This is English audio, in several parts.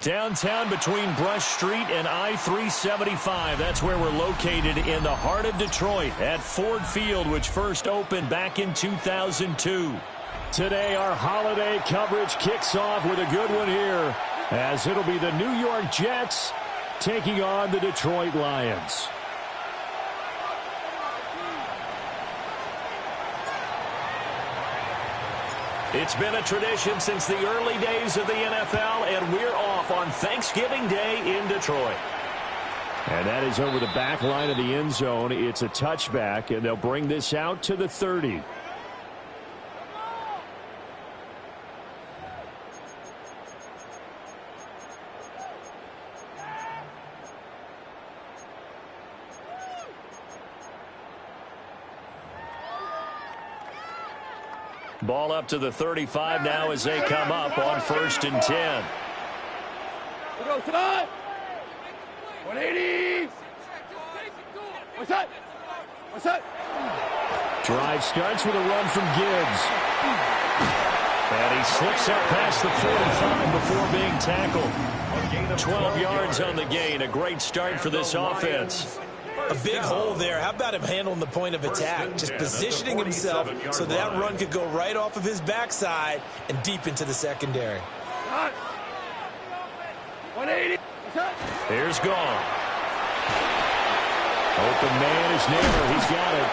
Downtown between Brush Street and I-375. That's where we're located in the heart of Detroit at Ford Field, which first opened back in 2002. Today, our holiday coverage kicks off with a good one here, as it'll be the New York Jets taking on the Detroit Lions. It's been a tradition since the early days of the NFL, and we're off on Thanksgiving Day in Detroit. And that is over the back line of the end zone. It's a touchback, and they'll bring this out to the 30. Ball up to the 35 now as they come up on 1st and 10. We go tonight. 180. What's that? What's that? Drive starts with a run from Gibbs. And he slips up past the 45 before being tackled. 12 yards on the gain. A great start for this offense. A big hole there. How about him handling the point of attack? Just positioning himself so that run could go right off of his backside and deep into the secondary. 180. Here's gone. Open man is Naylor. He's got it.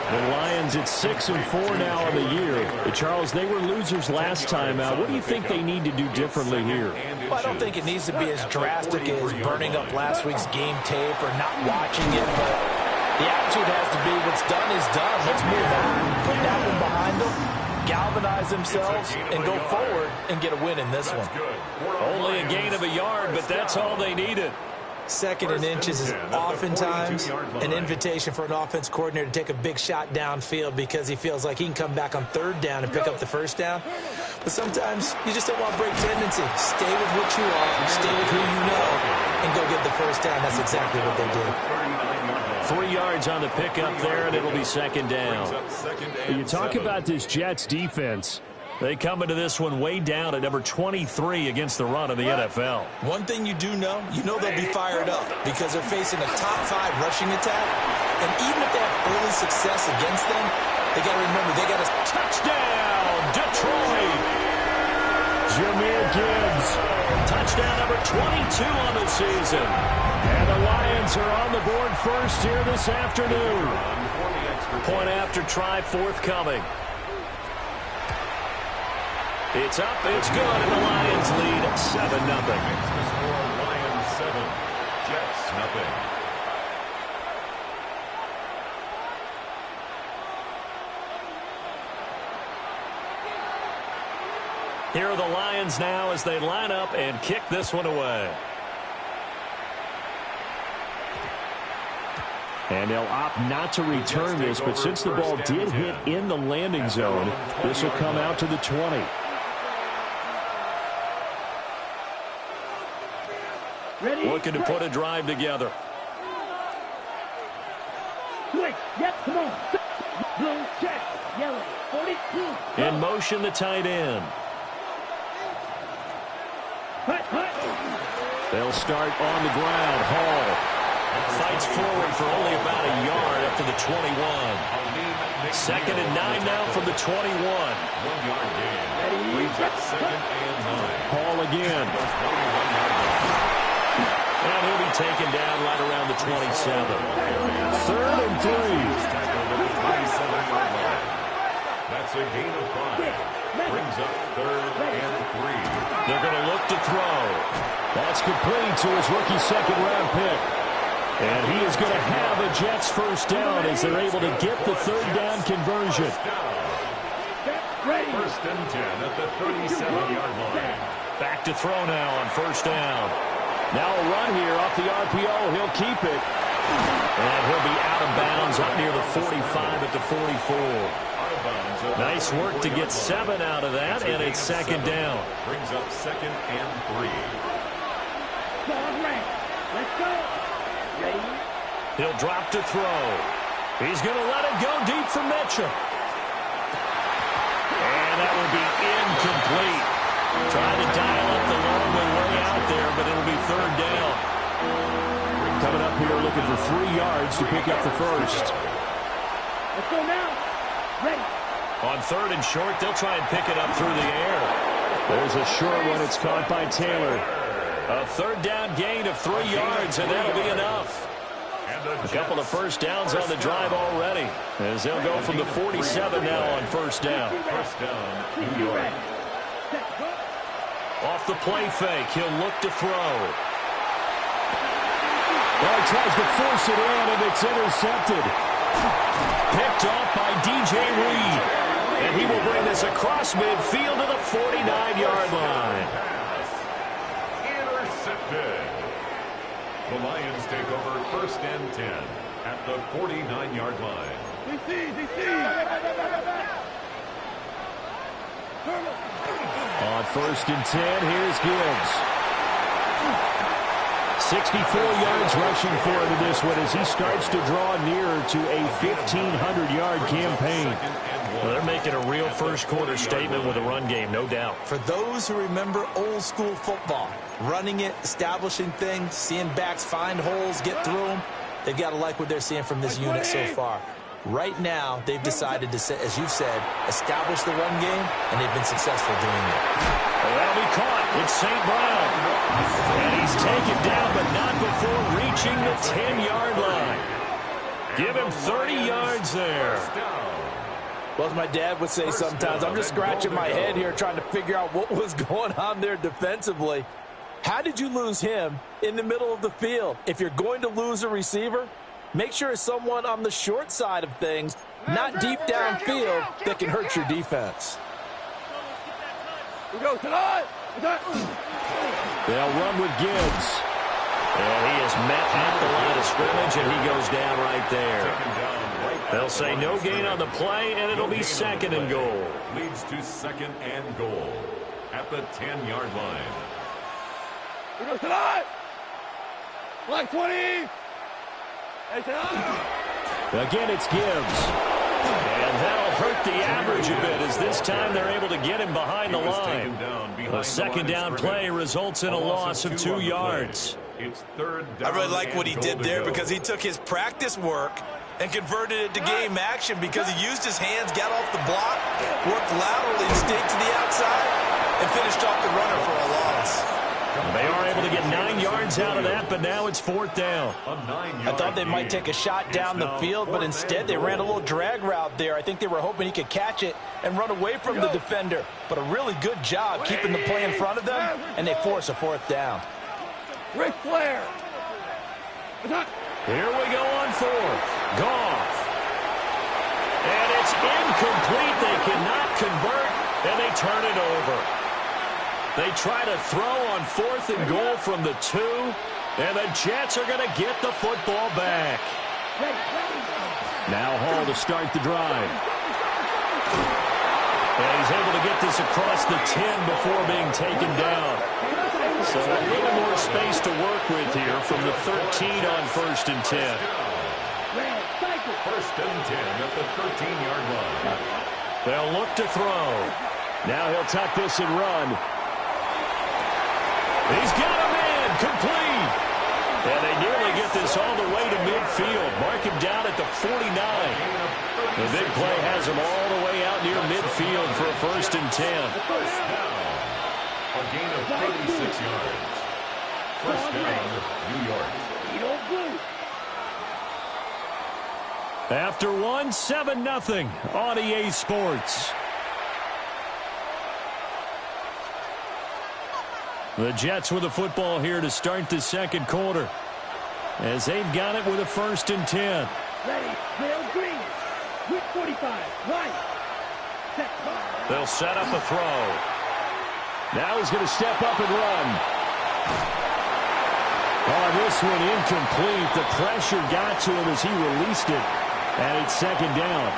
The Lions at 6-4 now on the year. Charles, they were losers last time out. What do you think they need to do differently here? Well, I don't think it needs to be as drastic as burning up last week's game tape or not watching it, but the attitude has to be what's done is done. Let's move on, put that one behind them, galvanize themselves, and go forward and get a win in this one. Only a gain of a yard, but that's all they needed. 2nd and inches is oftentimes an invitation for an offense coordinator to take a big shot downfield because he feels like he can come back on 3rd down and pick up the 1st down. But sometimes you just don't want to break tendency. Stay with what you are, stay with who you know, and go get the 1st down. That's exactly what they did. 3 yards on the pickup there, and it'll be 2nd down. You talk about this Jets defense. They come into this one way down at number 23 against the run of the NFL. One thing you do know, they'll be fired up because they're facing a top 5 rushing attack. And even if they have early success against them, they got to remember they got a touchdown, Detroit. Jahmyr Gibbs, touchdown number 22 on the season. And the Lions are on the board first here this afternoon. Point after try forthcoming. It's up, it's good, and the Lions lead 7-0. Lions 7, Jets 0. Here are the Lions now as they line up and kick this one away. And they'll opt not to return this, but since the ball did hit in the landing zone, this will come out to the 20. Looking to put a drive together. In motion, the tight end. They'll start on the ground. Hall fights forward for only about a yard up to the 21. 2nd and 9 now from the 21. 1 yard gain. Brings up 2nd and 9. Hall again. And he'll be taken down right around the 27. 3rd and 3. That's a gain of 5. Brings up 3rd and 3. They're going to look to throw. That's complete to his rookie 2nd-round pick. And he is going to have a Jets 1st down as they're able to get the 3rd down conversion. 1st and 10 at the 37-yard line. Back to throw now on 1st down. Now a run here off the RPO. He'll keep it. And he'll be out of bounds up near the 45 at the 44. Nice work to get 7 out of that, and it's 2nd down. Brings up 2nd and 3. Let's go. Ready? He'll drop to throw. He's going to let it go deep for Mitchell. And that will be incomplete. Trying to dial up the long way out there, but it'll be third down. Coming up here looking for 3 yards to pick up the first. Let's go now. Ready. On third and short, they'll try and pick it up through the air. There's a short one. It's caught by Taylor. A third down gain of 3 yards, and that'll be enough. A couple of first downs on the drive already, as they'll go from the 47 now on first down. First down, New York. Off the play fake, he'll look to throw. Well, he tries to force it in, and it's intercepted. Picked off by DJ Reed. And he will bring this across midfield to the 49-yard line. Intercepted. The Lions take over first and 10 at the 49-yard line. On first and 10, here's Gibbs. 64 yards rushing for him in this one as he starts to draw nearer to a 1,500-yard campaign. Well, they're making a real first-quarter statement with a run game, no doubt. For those who remember old-school football, running it, establishing things, seeing backs find holes, get through them, they've got to like what they're seeing from this unit so far. Right now, they've decided to, as you've said, establish the run game, and they've been successful doing it. Well, that'll be caught. It's St. Brown. And he's taken down, but not before reaching the 10-yard line. Give him 30 yards there. Well, as my dad would say sometimes, I'm just scratching my head here trying to figure out what was going on there defensively. How did you lose him in the middle of the field? If you're going to lose a receiver, make sure it's someone on the short side of things, not deep downfield, that can hurt your defense. We go tonight. They'll run with Gibbs. And he is met at the line of scrimmage, and he goes down right there. They'll say no gain on the play, and it'll be second and goal. Leads to second and goal at the 10-yard line. We go tonight. Black 20. Again, it's Gibbs. And that'll hurt the average a bit as this time they're able to get him behind the line. A second down play results in a loss of 2 yards. It's third down. I really like what he did there because he took his practice work and converted it to game action because he used his hands, got off the block, worked laterally, stayed to the outside, and finished off the runner for a loss. They are able to get 9 yards out of that, but now it's fourth down. I thought they might take a shot down the field, but instead they ran a little drag route there. I think they were hoping he could catch it and run away from the defender. But a really good job keeping the play in front of them, and they force a fourth down. Ric Flair. Here we go on fourth. Goff. And it's incomplete. They cannot convert, and they turn it over. They try to throw on fourth and goal from the 2, and the Jets are going to get the football back. Now Hall to start the drive. And he's able to get this across the 10 before being taken down. So a little more space to work with here from the 13 on first and 10. First and 10 at the 13-yard line. They'll look to throw. Now he'll tuck this and run. He's got him in, complete. And they nearly get this all the way to midfield. Mark him down at the 49. The big play has him all the way out near midfield for a first and 10. First down. A gain of 36 yards. First down, New York. After one, 7-0 on EA Sports. The Jets with the football here to start the second quarter, as they've got it with a first and 10. Ready, Bill Green. With 45, right. They'll set up a throw. Now he's going to step up and run. Oh, this one incomplete. The pressure got to him as he released it, and it's second down.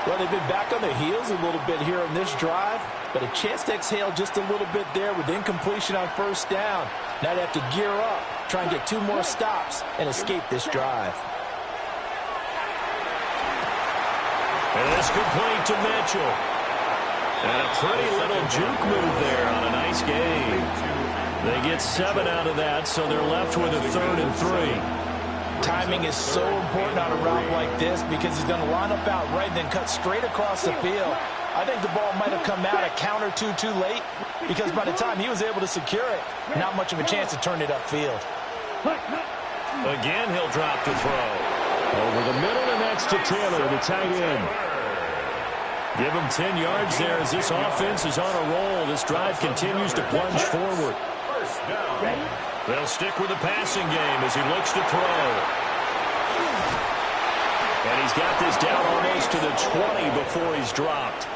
Well, they've been back on their heels a little bit here on this drive, but a chance to exhale just a little bit there with incompletion on first down. Now they have to gear up try and get 2 more stops and escape this drive. And it's complete to Mitchell. And a pretty little juke move there on a nice game. They get 7 out of that, so they're left with a 3rd and 3. Timing is so important on a route like this because he's going to line up out right and then cut straight across the field. I think the ball might have come out a count or two too late because by the time he was able to secure it, not much of a chance to turn it upfield. Again, he'll drop to throw. Over the middle, and that's to Taylor, the tight end. Give him 10 yards there as this offense is on a roll. This drive continues to plunge forward. They'll stick with the passing game as he looks to throw. And he's got this down almost to the 20 before he's dropped.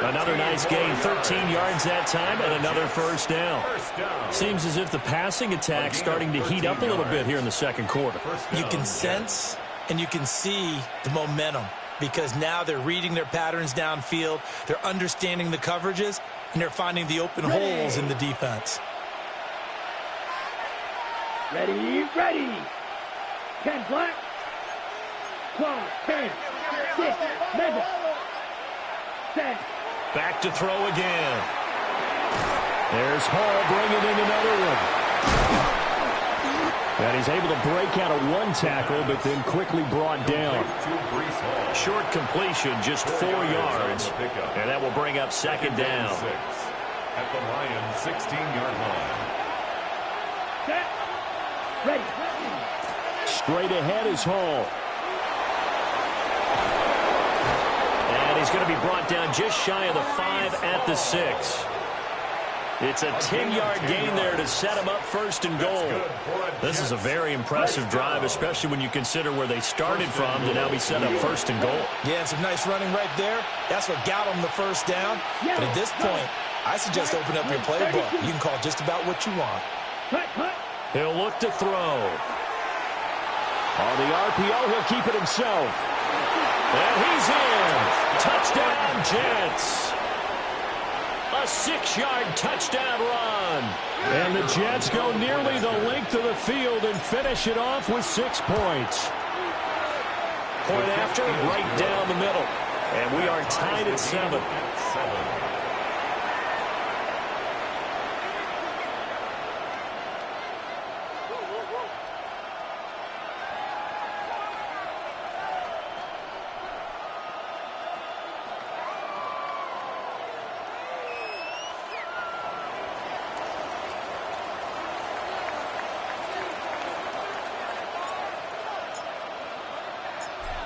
Another nice gain, 13 yards that time, and another first down. Seems as if the passing attack's starting to heat up a little bit here in the second quarter. You can sense and you can see the momentum because now they're reading their patterns downfield, they're understanding the coverages, and they're finding the open holes in the defense. Ready, ready. 10 black. 12, 10, 6, 11, 10. Back to throw again. There's Hall bringing in another one. And he's able to break out of 1 tackle, but then quickly brought down. Short completion, just 4 yards. And that will bring up 2nd down. At the Lions' 16-yard line. Set. Ready. Straight ahead is Hall. And he's going to be brought down just shy of the 5 at the 6. It's a 10-yard gain there to set him up 1st and goal. This is a very impressive drive, especially when you consider where they started from to now be set up 1st and goal. Yeah, some nice running right there. That's what got them the first down. But at this point, I suggest open up your playbook. You can call just about what you want. He'll look to throw. On the RPO, he'll keep it himself. And he's in. Touchdown, Jets. A 6-yard touchdown run. And the Jets go nearly the length of the field and finish it off with 6 points. Point after, right down the middle. And we are tied at 7.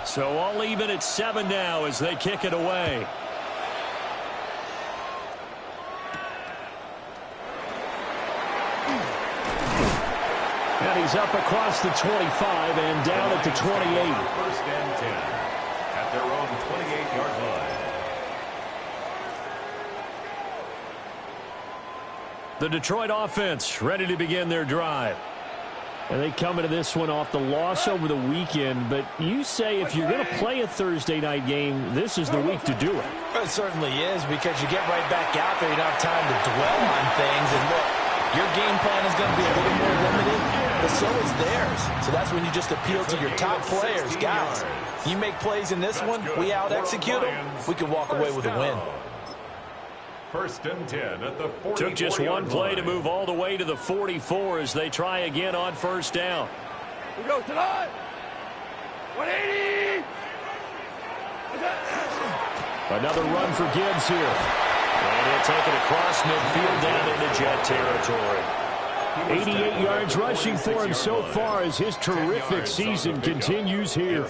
So all even at 7 now as they kick it away. And he's up across the 25 and down at the 28. 1st and 10 at their own 28-yard line. The Detroit offense ready to begin their drive. And they come into this one off the loss over the weekend. But you say if you're going to play a Thursday night game, this is the week to do it. Well, it certainly is because you get right back out there. You don't have time to dwell on things. And look, your game plan is going to be a little more limited, but so is theirs. So that's when you just appeal to your top players. Guys, you make plays in this one, we out-execute them, we can walk away with a win. 1st and 10 at the 44. Took just one play to move all the way to the 44 as they try again on 1st down. We go to the 180. Another run for Gibbs here. And he'll take it across midfield down into Jet territory. 88 yards rushing for him so far as his terrific season continues here.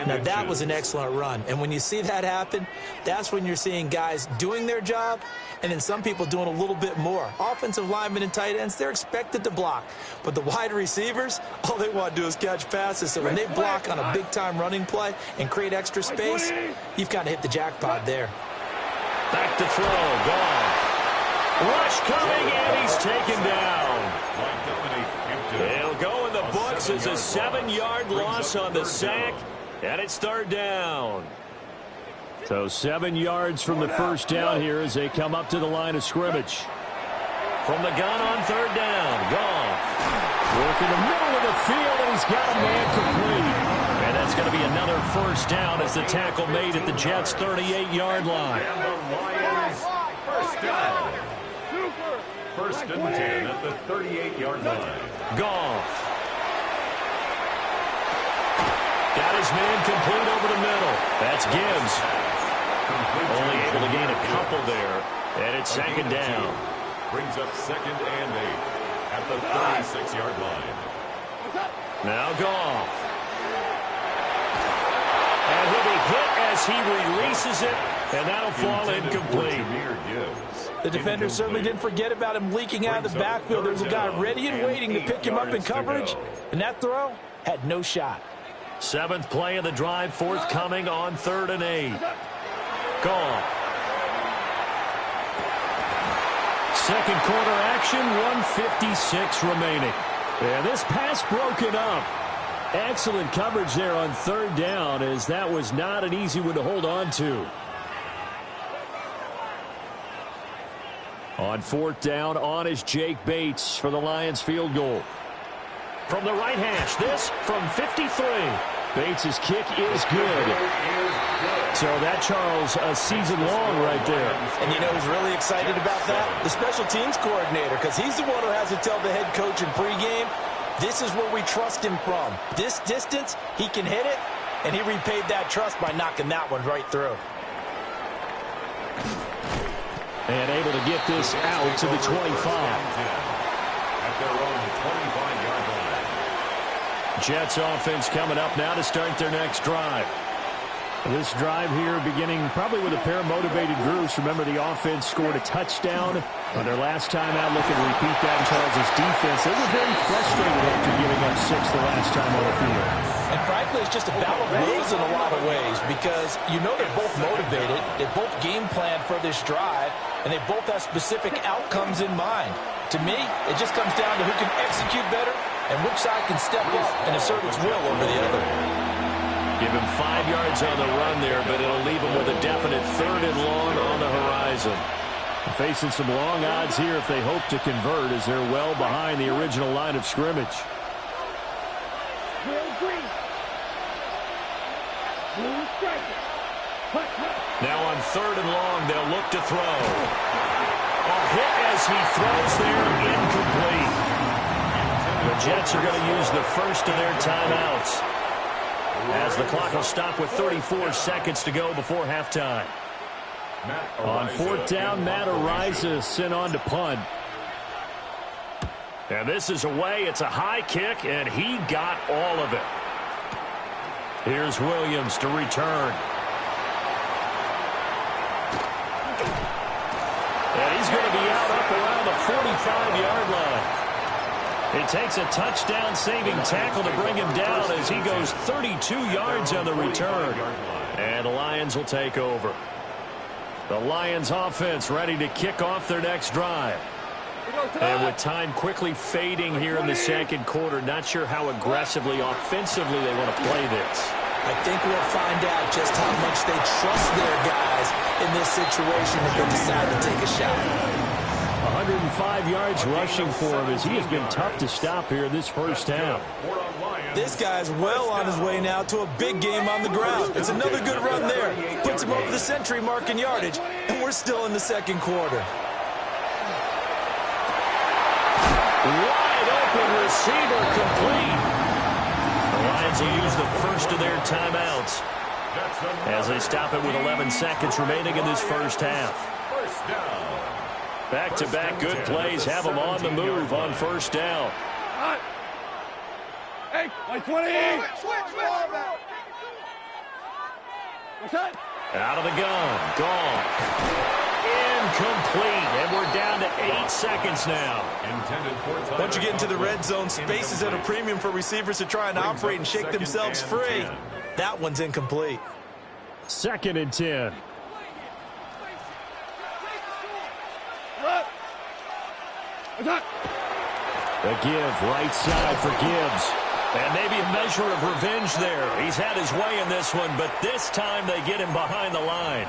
Now that was an excellent run, and when you see that happen, that's when you're seeing guys doing their job and then some people doing a little bit more. Offensive linemen and tight ends, they're expected to block, but the wide receivers, all they want to do is catch passes. So when they block on a big-time running play and create extra space, you've kind of hit the jackpot there. Back to throw, gone. Rush coming, and he's taken down. He'll go in the books as a 7-yard loss on the sack, and it's 3rd down. So 7 yards from the 1st down here as they come up to the line of scrimmage. From the gun on 3rd down, Goff. Working the middle of the field, and he's got a man complete. And that's going to be another first down as the tackle made at the Jets' 38-yard line. And the Lions, first down. First and 10 at the 38-yard line. Goff. Got his man complete over the middle. That's Gibbs. Only able to gain a couple there. And it's second down. Brings up second and 8 at the 36-yard line. Now Goff. And he'll be hit as he releases it. And that'll fall incomplete. The defender certainly didn't forget about him leaking out of the backfield. There's a guy ready and waiting to pick him up in coverage. And that throw had no shot. Seventh play of the drive, forthcoming on 3rd and 8. Goff. Second quarter action, 1:56 remaining. And this pass broken up. Excellent coverage there on 3rd down, as that was not an easy one to hold on to. On 4th down, on is Jake Bates for the Lions field goal. From the right hash, this from 53. Bates' kick is good. So that, Charles, a season long right there. And you know who's really excited about that? The special teams coordinator, because he's the one who has to tell the head coach in pregame, this is where we trust him from. This distance, he can hit it, and he repaid that trust by knocking that one right through. And able to get this out to the 25. At their own 25-yard line. Jets offense coming up now to start their next drive. This drive here beginning probably with a pair of motivated groups. Remember, the offense scored a touchdown on their last time out. Looking to repeat that in Charles' defense. They were very frustrated after giving up 6 the last time on the field. And frankly, it's just a battle of wills in a lot of ways, because you know they're both motivated. They both game plan for this drive, and they both have specific outcomes in mind. To me, it just comes down to who can execute better and which side can step up and assert its will over the other. Give him 5 yards on the run there, but it'll leave him with a definite 3rd and long on the horizon. Facing some long odds here if they hope to convert, as they're well behind the original line of scrimmage. Now on 3rd and long, they'll look to throw. A hit as he throws there, incomplete. The Jets are going to use the first of their timeouts, as the clock will stop with 34 seconds to go before halftime. On 4th down, Matt Ariza sent on to punt. And this is away. It's a high kick, and he got all of it. Here's Williams to return. And he's going to be out up around the 45-yard line. It takes a touchdown-saving tackle to bring him down as he goes 32 yards on the return. And the Lions will take over. The Lions offense ready to kick off their next drive. And with time quickly fading here in the second quarter, not sure how aggressively, offensively they want to play this. I think we'll find out just how much they trust their guys in this situation if they decide to take a shot. 105 yards rushing for him, as he has been tough to stop here in this first half. This guy's well on his way now to a big game on the ground. It's another good run there. Puts him over the century mark in yardage, and we're still in the second quarter. Wide open receiver, complete. The Lions will use the first of their timeouts as they stop it with 11 seconds remaining in this first half. Back-to-back good plays have them on the move on 1st down. Hey, 120. Out of the gun. Gone. Incomplete. And we're down to 8 seconds now. Once you get into the red zone, space is at a premium for receivers to try and operate and shake themselves free. That one's incomplete. 2nd and 10. The give, right side for Gibbs. And maybe a measure of revenge there. He's had his way in this one, but this time they get him behind the line.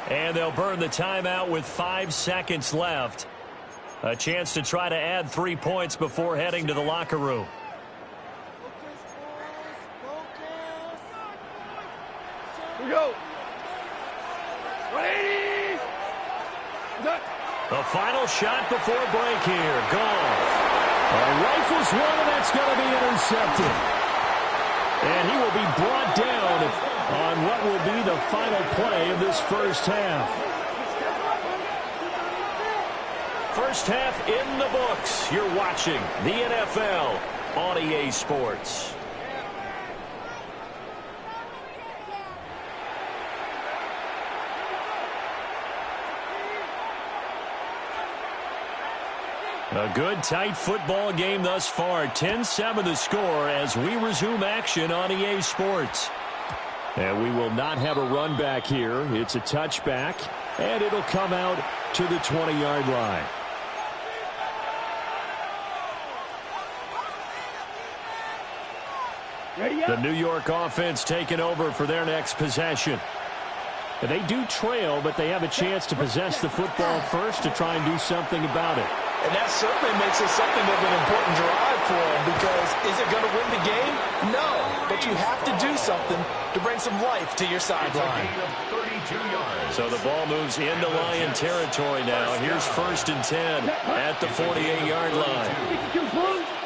And they'll burn the timeout with 5 seconds left. A chance to try to add 3 points before heading to the locker room. Here we go. 180. The final shot before break here. Goff. Rifles one, and that's going to be intercepted. And he will be brought down on what will be the final play of this first half. First half in the books. You're watching the NFL on EA Sports. A good, tight football game thus far. 10-7 the score as we resume action on EA Sports. And we will not have a run back here. It's a touchback, and it'll come out to the 20-yard line. The New York offense taking over for their next possession. They do trail, but they have a chance to possess the football first to try and do something about it. And that certainly makes it something of an important drive for them, because is it going to win the game? No, but you have to do something to bring some life to your sideline. So the ball moves into Lion territory now. Here's 1st and 10 at the 48-yard line.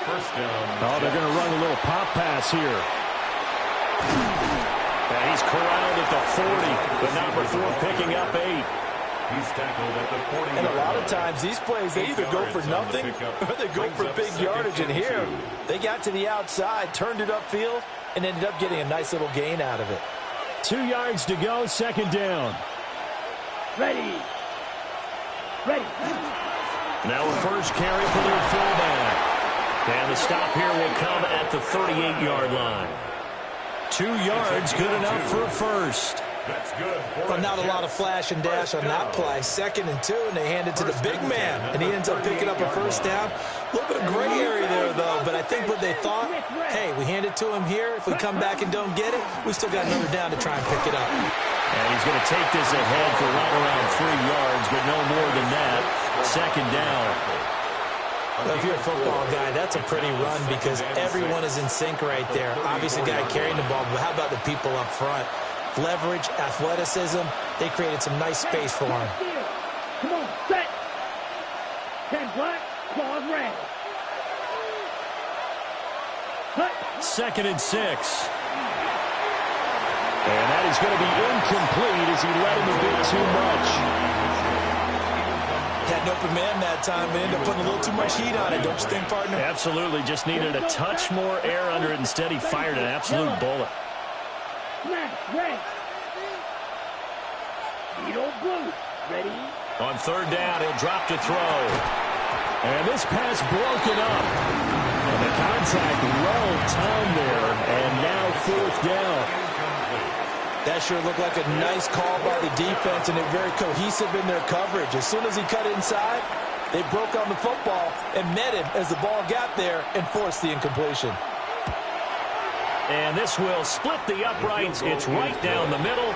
First down. Oh, they're going to run a little pop pass here. And he's corralled at the 40, but not before picking up 8. He's tackled at the 40. And a lot of times these plays, they either go for nothing or they go for big yardage. And here, they got to the outside, turned it upfield, and ended up getting a nice little gain out of it. 2 yards to go, 2nd down. Ready. Now a first carry for their fullback. And the stop here will come at the 38-yard line. 2 yards, good enough for a first. That's good. Well, not a lot of flash and dash on that play. 2nd and 2, and they hand it to the big man, and he ends up picking up a first down. A little bit of gray area there, though, but I think what they thought, hey, we hand it to him here. If we come back and don't get it, we still got another down to try and pick it up. And he's going to take this ahead for right around 3 yards, but no more than that. 2nd down. Well, if you're a football guy, that's a pretty run because everyone is in sync right there. Obviously, the guy carrying the ball, but how about the people up front? Leverage, athleticism, they created some nice space for him. Come on, set. 10 black, claws red. Cut. 2nd and 6. And that is going to be incomplete as he let him a bit too much. Had an open man that time and ended up putting a little too much heat on it, don't you think, partner? Absolutely, just needed a touch more air under it. Instead, he fired an absolute bullet. Smash, red. Beetle blue. Ready. On 3rd down, he'll drop to throw. And this pass broken up. And the contact well timed there. And now 4th down. That sure looked like a nice call by the defense, and they're very cohesive in their coverage. As soon as he cut inside, they broke on the football and met him as the ball got there and forced the incompletion. And this will split the uprights. It's right down the middle,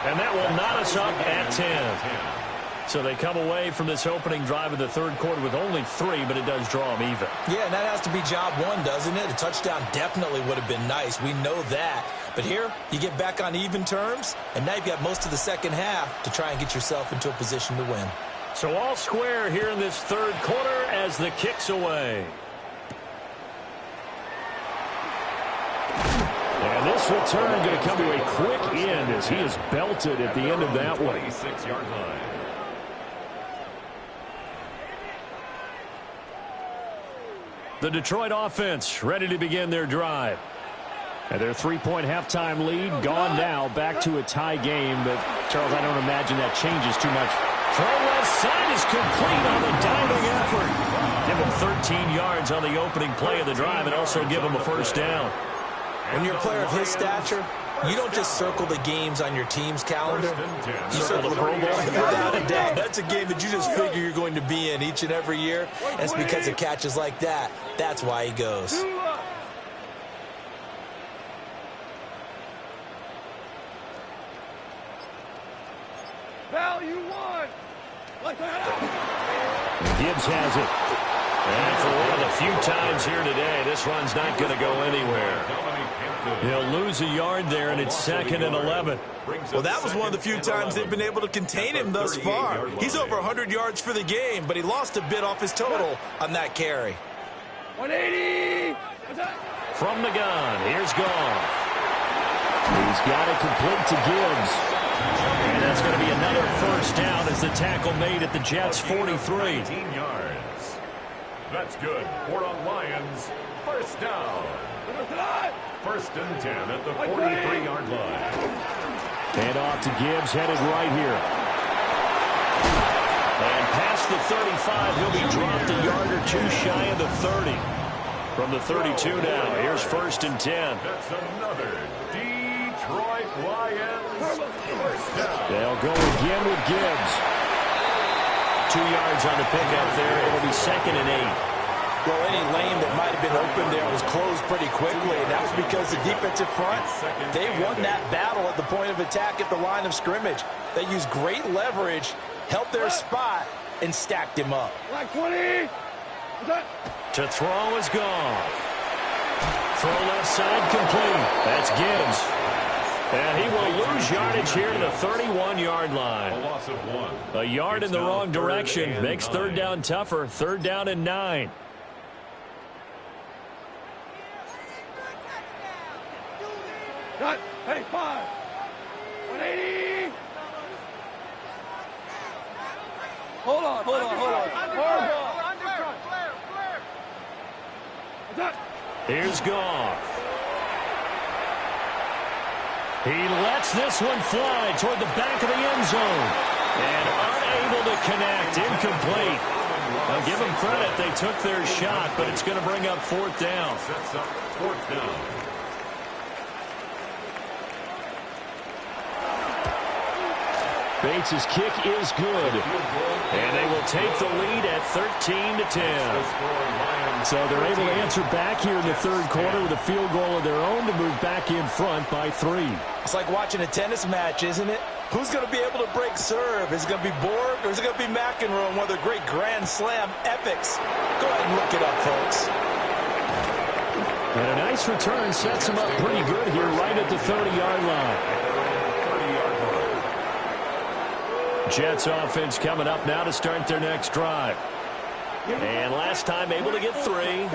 and that will knot us up at 10. So they come away from this opening drive of the 3rd quarter with only 3, but it does draw them even. Yeah, and that has to be job one, doesn't it? A touchdown definitely would have been nice. We know that. But here, you get back on even terms, and now you've got most of the second half to try and get yourself into a position to win. So all square here in this 3rd quarter as the kick's away. And this return going to come to a quick end as he is belted at the end of that one. 26-yard line. The Detroit offense ready to begin their drive. And their 3-point halftime lead gone now, back to a tie game. But, Charles, I don't imagine that changes too much. Throw left side is complete on the diving effort. Give him 13 yards on the opening play of the drive and also give him a first down. When you're a player of his stature, you don't just circle the games on your team's calendar. You circle the Pro Bowl. Without a doubt. That's a game that you just figure you're going to be in each and every year. And it's because of catches like that. That's why he goes. Value one. Gibbs has it. And for one of the few times here today, this run's not going to go anywhere. He'll lose a yard there, and it's 2nd and 11. Well, that was one of the few times they've been able to contain him thus far. He's over 100 yards for the game, but he lost a bit off his total on that carry. 180. From the gun, here's Goff. He's got it complete to Gibbs. And that's going to be another first down as the tackle made at the Jets' 43. 19 yards. That's good for a Lions first down. First and 10 at the 43-yard line. And off to Gibbs, headed right here. And past the 35, he'll be dropped a yard or two shy of the 30. From the 32 now, here's first and 10. That's another Detroit Lions first down. They'll go again with Gibbs. 2 yards on the pickup there. It'll be 2nd and 8. Well, any lane that might have been open there was closed pretty quickly, and that was because the defensive front, they won that battle at the point of attack at the line of scrimmage. They used great leverage, held their spot, and stacked him up. Black 20. To throw is Goff. Throw left side complete. That's Gibbs. And he will lose yardage here to the 31-yard line. A loss of 1. A yard in the wrong direction makes third down tougher. 3rd down and 9. Cut. Hey, 5. 180. Hold on. Here's Goff. He lets this one fly toward the back of the end zone. And unable to connect. Incomplete. Now give them credit. They took their shot, but it's going to bring up 4th down. Sets up 4th down. Bates' kick is good. And they will take the lead at 13-10. So they're able to answer back here in the 3rd quarter with a field goal of their own to move back in front by 3. It's like watching a tennis match, isn't it? Who's going to be able to break serve? Is it going to be Borg or is it going to be McEnroe in one of their great Grand Slam epics? Go ahead and look it up, folks. And a nice return sets them up pretty good here right at the 30-yard line. Jets offense coming up now to start their next drive. And last time able to get 3.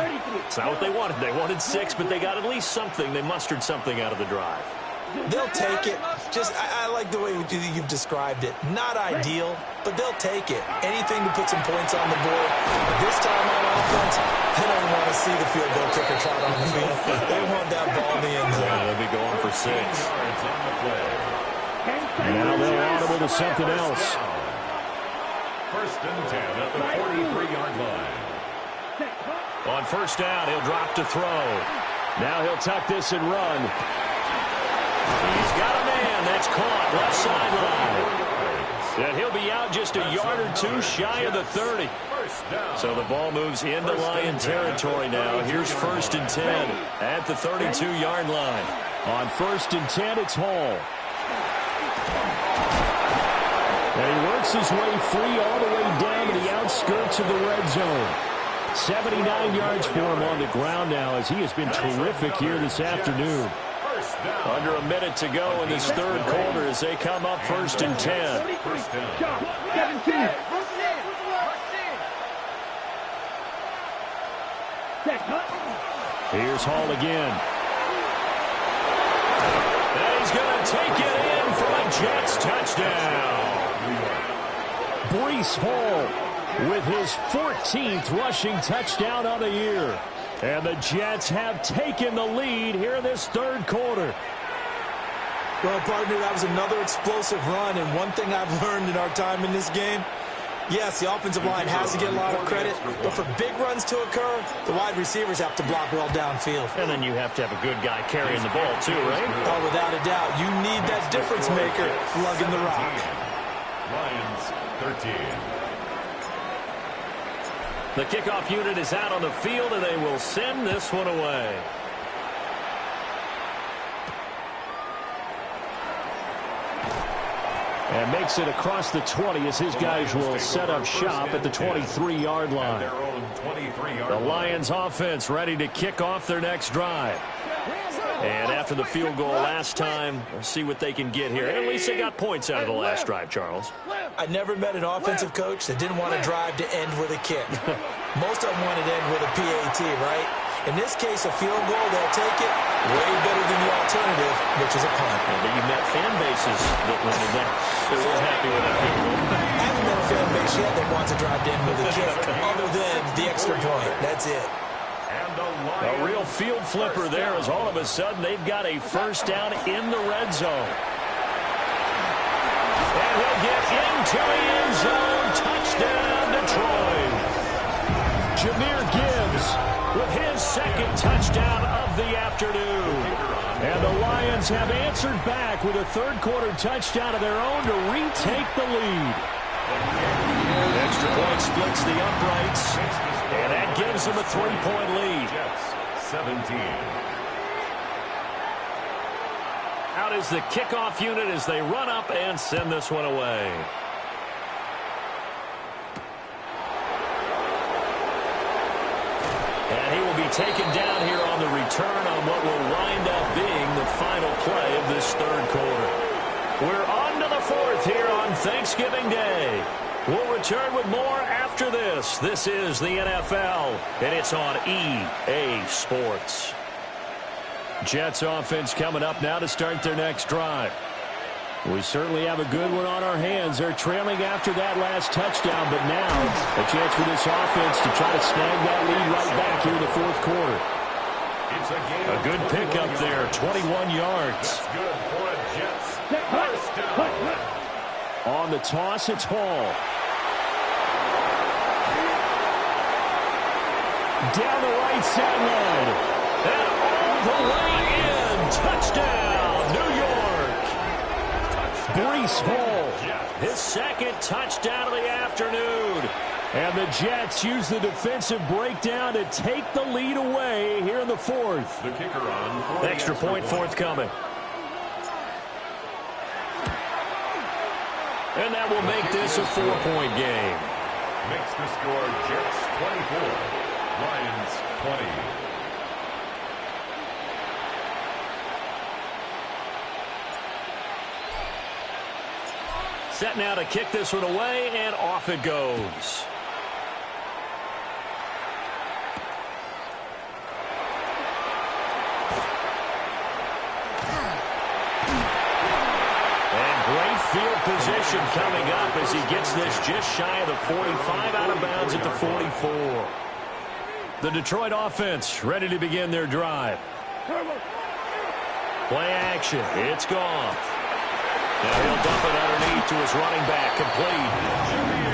It's not what they wanted. They wanted 6, but they got at least something. They mustered something out of the drive. They'll take it. I like the way you've described it. Not ideal, but they'll take it. Anything to put some points on the board. But this time on offense, they don't want to see the field goal kicker trot on the field. They want that ball in the end zone. Yeah, they'll be going for 6. Now they'll audible to something else. First and 10 at the 43-yard line. On first down, he'll drop to throw. Now he'll tuck this and run. He's got a man. That's caught left sideline. And he'll be out just a yard or two shy of the 30. So the ball moves into Lion territory now. Here's first and 10 at the 32-yard line. On first and 10, it's Hall. And he works his way free all the way down to the outskirts of the red zone. 79 yards for him on the ground now as he has been terrific here this afternoon. Under a minute to go in this 3rd quarter as they come up first and 10. First down. 17. Here's Hall again. And he's going to take it in for a Jets touchdown. Breece Hall with his 14th rushing touchdown on the year. And the Jets have taken the lead here in this 3rd quarter. Well, partner, that was another explosive run, and one thing I've learned in our time in this game, yes, the offensive line has to get a lot of credit, but for big runs to occur, the wide receivers have to block well downfield. And then you have to have a good guy carrying the ball too, right? Oh, without a doubt. You need that difference maker lugging the rock. Lions 13. The kickoff unit is out on the field, and they will send this one away. And makes it across the 20 as his guys will set up shop at the 23-yard line. The Lions offense ready to kick off their next drive. And after the field goal last time, we'll see what they can get here. And at least they got points out of the last drive, Charles. I never met an offensive coach that didn't want to drive to end with a kick. Most of them wanted to end with a PAT, right? In this case, a field goal, they'll take it way better than the alternative, which is a punt. Yeah, but you met fan bases that wanted that. They weren't happy with that field goal. I haven't met a fan base yet that wants to drive to end with a kick, other than the extra point. That's it. A real field flipper there as all of a sudden they've got a first down in the red zone. And he'll get into the end zone. Touchdown, Detroit. Jahmyr Gibbs with his second touchdown of the afternoon. And the Lions have answered back with a third-quarter touchdown of their own to retake the lead. Extra point splits the uprights, and that gives them a 3-point lead. 17. Out is the kickoff unit as they run up and send this one away. And he will be taken down here on the return on what will wind up being the final play of this third quarter. We're on to the fourth here on Thanksgiving Day. We'll return with more after this. This is the NFL, and it's on EA Sports. Jets offense coming up now to start their next drive. We certainly have a good one on our hands. They're trailing after that last touchdown, but now a chance for this offense to try to snag that lead right back here in the fourth quarter. A good pickup there, 21 yards. That's good for a Jets first down. On the toss, it's Hall. Down the right sideline. And all the way in. Touchdown, New York. Breece Hall, his second touchdown of the afternoon. And the Jets use the defensive breakdown to take the lead away here in the fourth. The kicker on. Extra point forthcoming. And that will make this a 4-point game. Makes the score Jets 24, Lions 20. Set now to kick this one away, and off it goes. Great field position coming up as he gets this just shy of the 45, out of bounds at the 44. The Detroit offense ready to begin their drive. Play action. It's Goff. Now he'll dump it underneath to his running back, complete.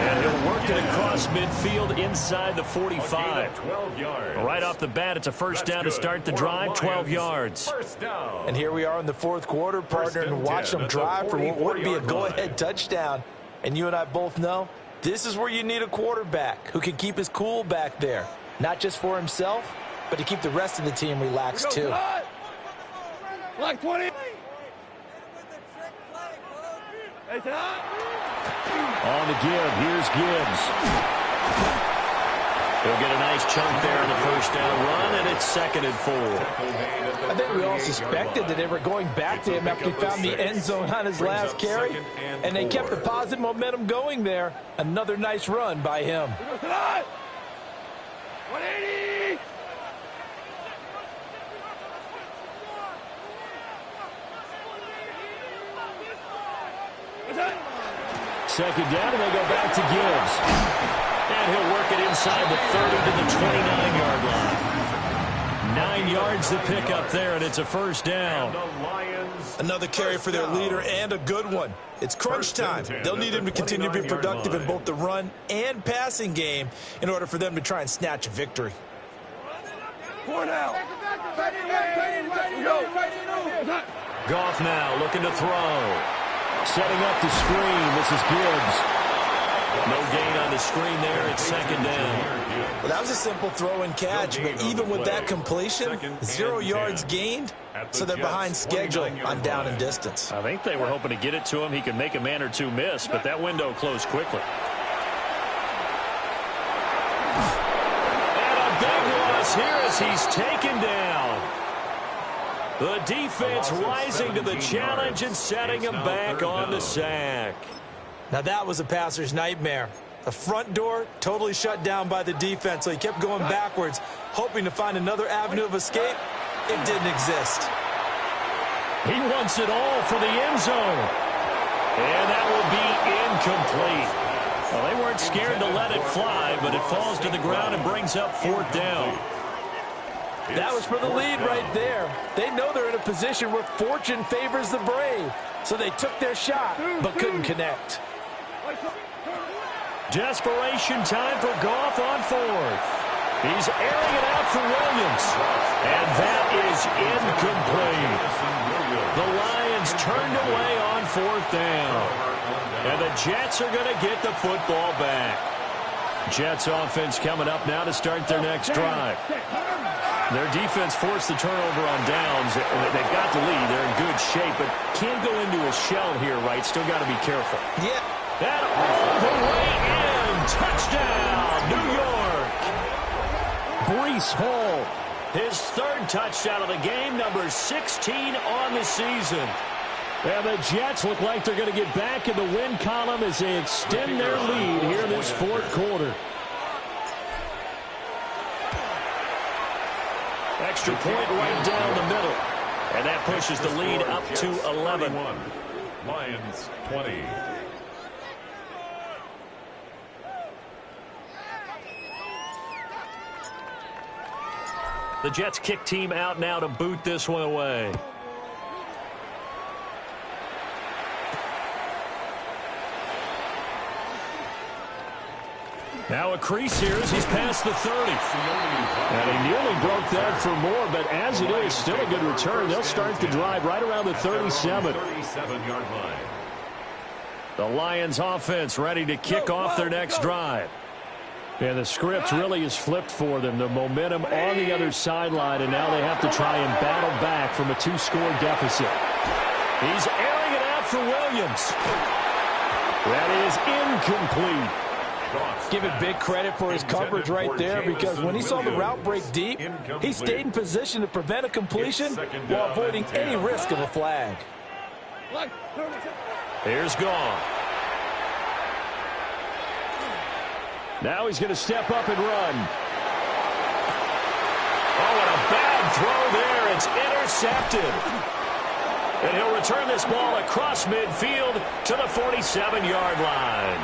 And he'll work it across midfield inside the 45. 12 yards. Right off the bat, it's a first down to start the drive, 12 yards. First down. And here we are in the fourth quarter, partner, and watch them drive for what would be a go-ahead touchdown. And you and I both know this is where you need a quarterback who can keep his cool back there. Not just for himself, but to keep the rest of the team relaxed too. Like 20. On the give, here's Gibbs. He'll get a nice chunk there in the first down run, and it's 2nd and 4. I think we all suspected that they were going back to him after he found the end zone on his last carry, and they kept the positive momentum going there. Another nice run by him. 180. Second down, and they go back to Gibbs. And he'll work it inside the 30 to the 29-yard line. 9 yards to pick up there, and it's a first down. Another carry for their leader, and a good one. It's crunch time. They'll need him to continue to be productive in both the run and passing game in order for them to try and snatch a victory. 4 now. Goff now looking to throw. Setting up the screen. This is Gibbs. No gain on the screen there. It's second down. Well, that was a simple throw and catch, but even with that completion, 0 yards gained, so they're behind schedule on down and distance. I think they were hoping to get it to him. He could make a man or two miss, but that window closed quickly. And a big loss here as he's taken down. The defense rising to the challenge and setting him back on the sack. Now that was a passer's nightmare. The front door totally shut down by the defense, so he kept going backwards, hoping to find another avenue of escape. It didn't exist. He wants it all for the end zone. And that will be incomplete. Well, they weren't scared to let it fly, but it falls to the ground and brings up fourth down. That was for the lead right there. They know they're in a position where fortune favors the brave, so they took their shot but couldn't connect. Desperation time for Goff on fourth. He's airing it out for Williams. And that is incomplete. The Lions turned away on fourth down. And the Jets are going to get the football back. Jets offense coming up now to start their next drive. Their defense forced the turnover on downs. They've got the lead. They're in good shape, but can't go into a shell here, right? Still got to be careful. Yeah. That all the way in. Touchdown, New York. Breece Hall, his third touchdown of the game, number 16 on the season. And the Jets look like they're going to get back in the win column as they extend their lead here in this fourth quarter. Extra point right down the middle. And that pushes the lead up to 11. Lions 20. The Jets kick team out now to boot this one away. Now a crease here as he's past the 30. And he nearly broke that for more, but as it is, still a good return. They'll start the drive right around the 37. 37-yard line. The Lions offense ready to kick off their next drive. And the script really is flipped for them. The momentum on the other sideline, and now they have to try and battle back from a 2-score deficit. He's airing it out for Williams. That is incomplete. Give it big credit for his coverage right there, because when he saw the route break deep, he stayed in position to prevent a completion while avoiding any risk of a flag. Here's Goff. Now he's going to step up and run. Oh, and a bad throw there. It's intercepted. And he'll return this ball across midfield to the 47-yard line.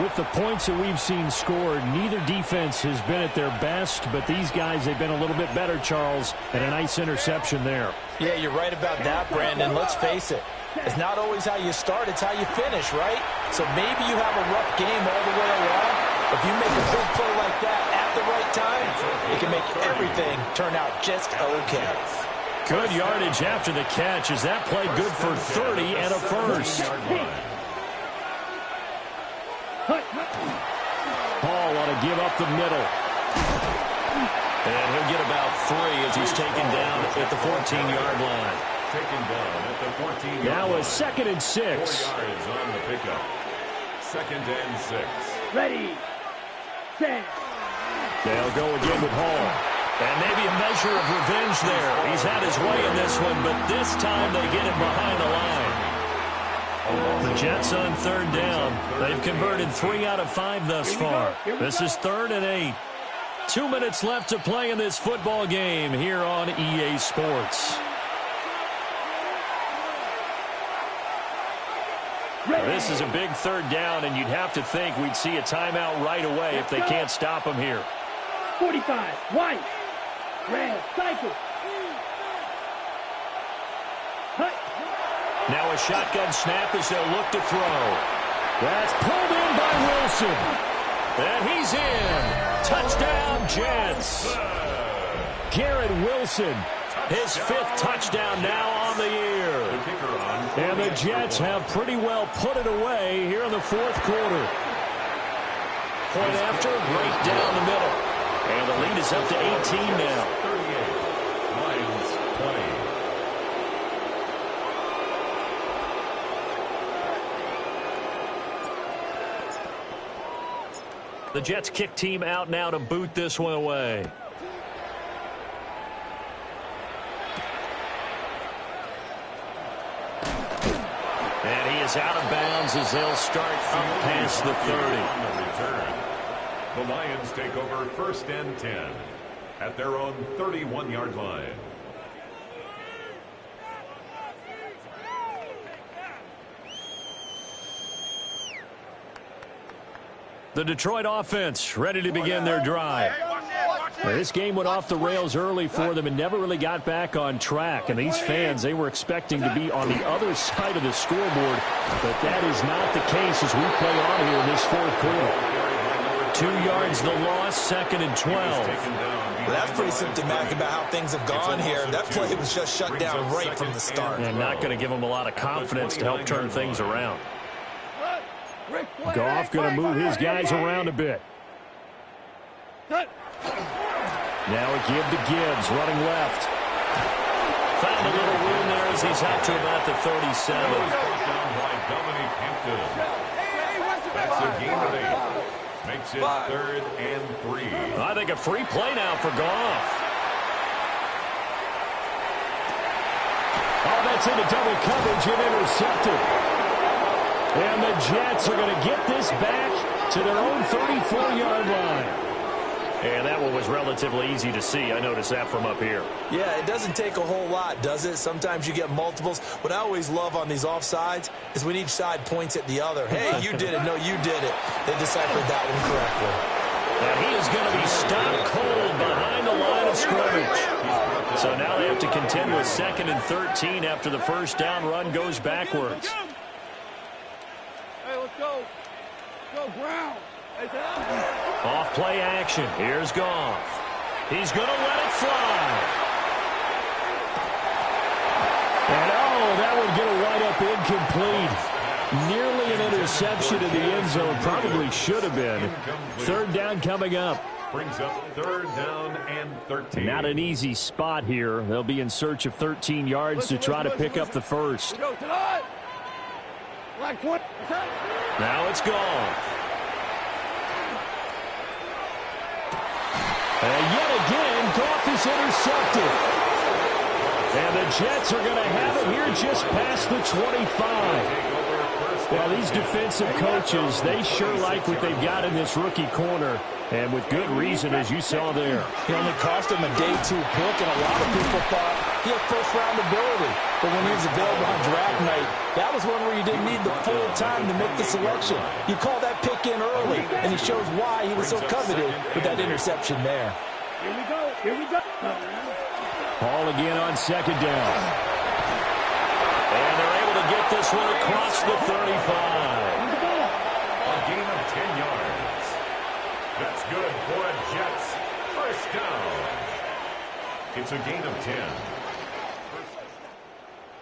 With the points that we've seen scored, neither defense has been at their best, but these guys, they've been a little bit better, Charles, and a nice interception there. Yeah, you're right about that, Brandon. Let's face it. It's not always how you start, it's how you finish, right? So maybe you have a rough game all the way along. If you make a big play like that at the right time, it can make everything turn out just okay. Good yardage after the catch. Is that play good for 30 and a first? Paul want to give up the middle. And he'll get about 3 as he's taken down at the 14-yard line. Taken down at the 14-yard line. Now a 2nd and 6. 4 yards on the pickup. 2nd and 6. Ready, set. They'll go again with Hall. And maybe a measure of revenge there. He's had his way in this one, but this time they get him behind the line. The Jets on 3rd down. They've converted 3 out of 5 thus far. This is 3rd and 8. 2 minutes left to play in this football game here on EA Sports. This is a big 3rd down, and you'd have to think we'd see a timeout right away if they can't stop him here. 45, white, red, cycle. Cut. Now a shotgun snap as they'll look to throw. That's pulled in by Wilson. And he's in. Touchdown, Jets. Garrett Wilson, his 5th touchdown now on the year. And the Jets have pretty well put it away here in the 4th quarter. point after, right down the middle. And the lead is up to 18 now. 38. Lions 20. The Jets kick team out now to boot this one away. And he is out of bounds as they'll start up past the 30. The Lions take over 1st and 10 at their own 31-yard line. The Detroit offense ready to begin their drive. Now, this game went off the rails early for them and never really got back on track. And these fans, they were expecting to be on the other side of the scoreboard. But that is not the case as we play on here in this 4th quarter. 2 yards the loss, 2nd and 12. Well, that's pretty symptomatic about how things have gone here. That play was just shut down right from the start. And not going to give them a lot of confidence to help turn things around. Goff going to move his guys around a bit. Now a give to Gibbs, running left. Found a little room there as he's out to about the 37. That's a gain of 8. Makes it 3rd and 3. I think a free play now for Goff. Oh, that's into double coverage and intercepted. And the Jets are going to get this back to their own 34-yard line. And that one was relatively easy to see. I noticed that from up here. Yeah, it doesn't take a whole lot, does it? Sometimes you get multiples. What I always love on these offsides is when each side points at the other. Hey, you did it. No, you did it. They deciphered that one correctly. And he is going to be stopped cold behind the line of scrimmage. So now they have to contend with 2nd and 13 after the first down run goes backwards. Hey, let's go. Go, Brown. Off play action. Here's Goff. He's going to let it fly. And that would get a right up incomplete. Nearly an interception in the end zone. Probably should have been. 3rd down coming up. Brings up 3rd down and 13. Not an easy spot here. They'll be in search of 13 yards to try to pick up the first. Now it's Goff. And yet again, Goff is intercepted. And the Jets are going to have it here just past the 25. Well, these defensive coaches, they sure like what they've got in this rookie corner. And with good reason, as you saw there. He only cost him a day 2 pick, and a lot of people thought he had first-round ability. But when he was available on draft night, that was one where you didn't need the full time to make the selection. You call that pick in early, and he shows why he was so coveted with that interception there. Here we go. Here we go. Ball again on 2nd down. And they're able to get this one across the 35. A gain of 10 yards. That's good for a Jets. First down. It's a gain of 10.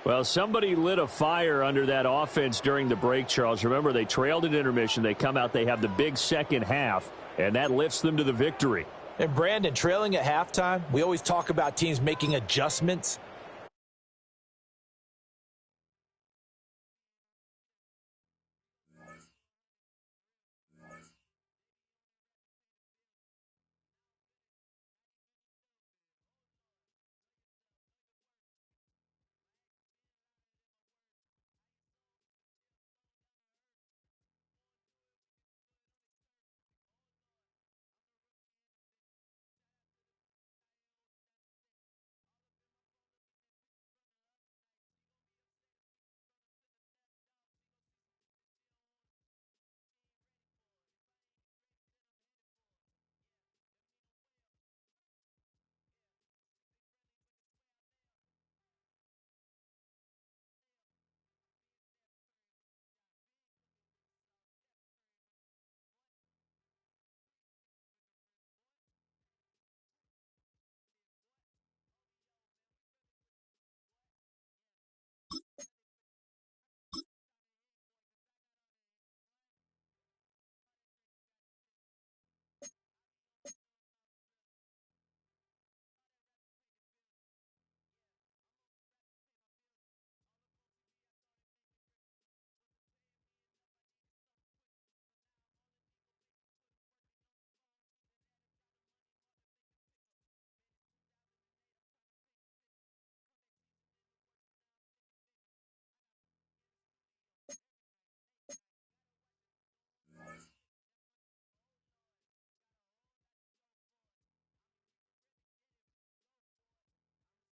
Well, somebody lit a fire under that offense during the break, Charles. Remember, they trailed at intermission. They come out, they have the big second half, and that lifts them to the victory. And Brandon, trailing at halftime, we always talk about teams making adjustments.